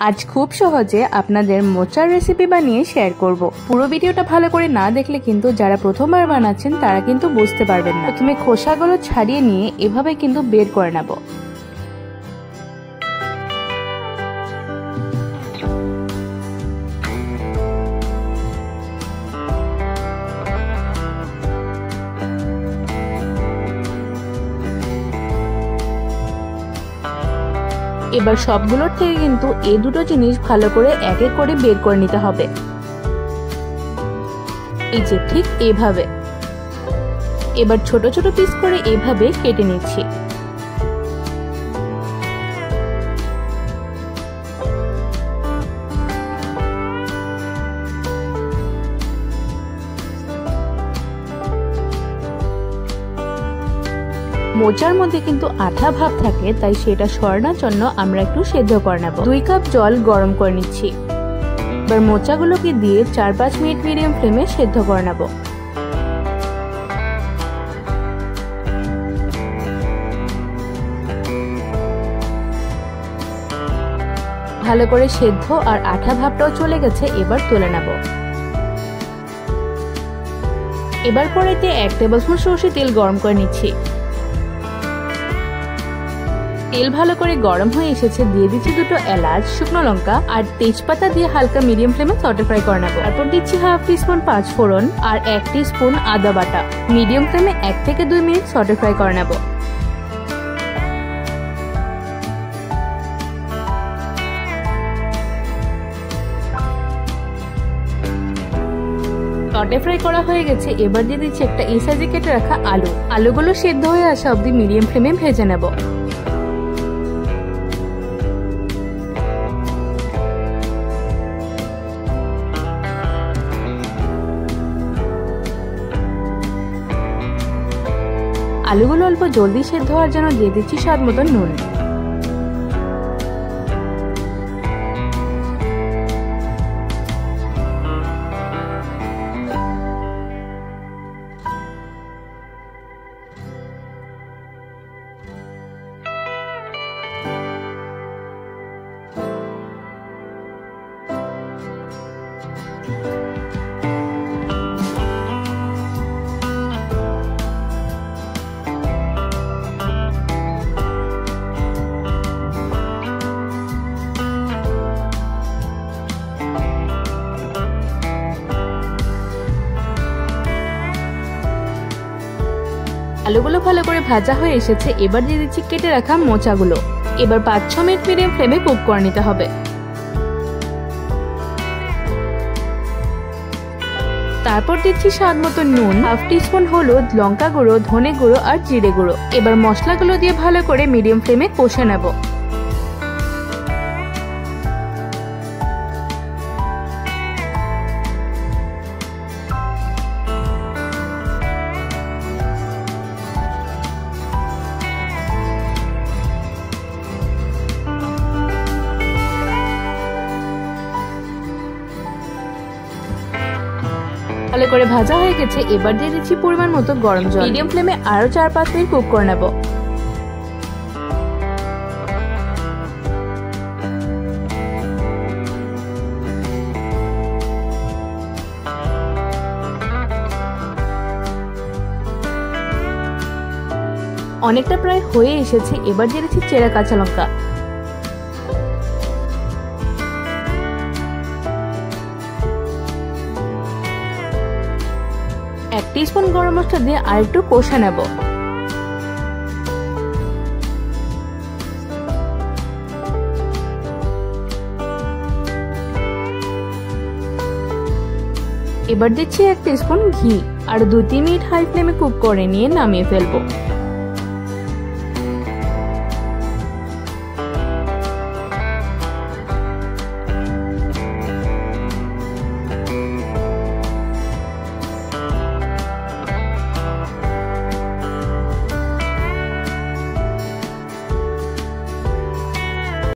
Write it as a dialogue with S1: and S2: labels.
S1: আজ খুব সহজে আপনাদের মোচার রেসিপি বানিয়ে শেয়ার করব। পুরো ভিডিওটা ভালো করে না দেখলে কিন্তু যারা প্রথমবার বানাচ্ছেন তারা কিন্তু বুঝতে পারবেন না। প্রথমে খোসাগুলো ছাড়িয়ে নিয়ে এভাবে কিন্তু বের করে নেব। এবার সবগুলোর থেকে কিন্তু এই দুটো জিনিস ভালো করে এক এক করে বের করে নিতে হবে। এই যে ঠিক এইভাবে। এবার ছোট ছোট পিস করে এইভাবে কেটে নিচ্ছি। মোচার মধ্যে কিন্তু আঠা ভাব থাকে, তাই সেটা সরানোর জন্য আমরা একটু সেদ্ধ করে নেব। 2 কাপ জল গরম করে নিচ্ছি। এবার মোচাগুলোকে দিয়ে 4-5 মিনিট মিডিয়াম ফ্লেমে সেদ্ধ করে নেব। ভালো করে সেদ্ধ আর আঠা ভাবটাও চলে গেছে, এবার তুলে নেব। এবার কড়াইতে 1 টেবিলস্পুন সরষের তেল গরম করে নিচ্ছি। তেল ভালো করে গরম হয়ে এসেছে, দিয়ে দিচ্ছি 2টো এলাচ, শুকনো লঙ্কা আর তেজপাতা দিয়ে হালকা মিডিয়াম ফ্লেমে সটে ফ্রাই করে নেব। তারপর দিচ্ছি 1/2 টিস্পুন পাঁচফোড়ন আর 1 টিস্পুন আদা বাটা। মিডিয়াম ফ্লেমে 1 থেকে 2 মিনিট সটে ফ্রাই করে নেব। সটে ফ্রাই করা হয়ে গেছে, এবার দিয়ে দিচ্ছি একটা এই সাইজে কেটে রাখা আলু। আলুগুলো সেদ্ধ হয়ে আসা অবধি মিডিয়াম ফ্লেমে ভেজে নেব। আলুগুলো অল্প জলদি সেদ্ধ হওয়ার জন্য দিয়ে দিচ্ছি স্বাদ মতো নুন। আলুগুলো ভালো করে ভাজা হয়ে এসেছে, এবার দিয়ে দিচ্ছি কেটে রাখা মোচাগুলো। এবার 5-6 মিনিট মিডিয়াম ফ্লেমে কুক করে নিতে হবে। তারপর দিচ্ছি স্বাদ মতো নুন, 1/2 টিস্পুন হলুদ, লঙ্কা গুঁড়ো, ধনে গুঁড়ো আর জিরে গুঁড়ো। এবার মশলাগুলো দিয়ে ভালো করে মিডিয়াম ফ্লেমে কষে নেব। ভালো করে ভাজা হয়ে গেছে, এবার দিয়ে দিচ্ছি পরিমাণ মতো গরম জল। মিডিয়াম ফ্লেমে আরো 4-5 মিনিট কুক করে নেব। অনেকটা প্রায় হয়ে এসেছে, এবার দিয়ে দিচ্ছি চেরা কাঁচা লঙ্কা। এক টিস্পুন গরম মশলা দিয়ে আর একটু কষে নেব। এবার দিচ্ছি 1 টিস্পুন ঘি আর 2-3 মিনিট হাই ফ্লেমে কুক করে নিয়ে নামিয়ে ফেলবো।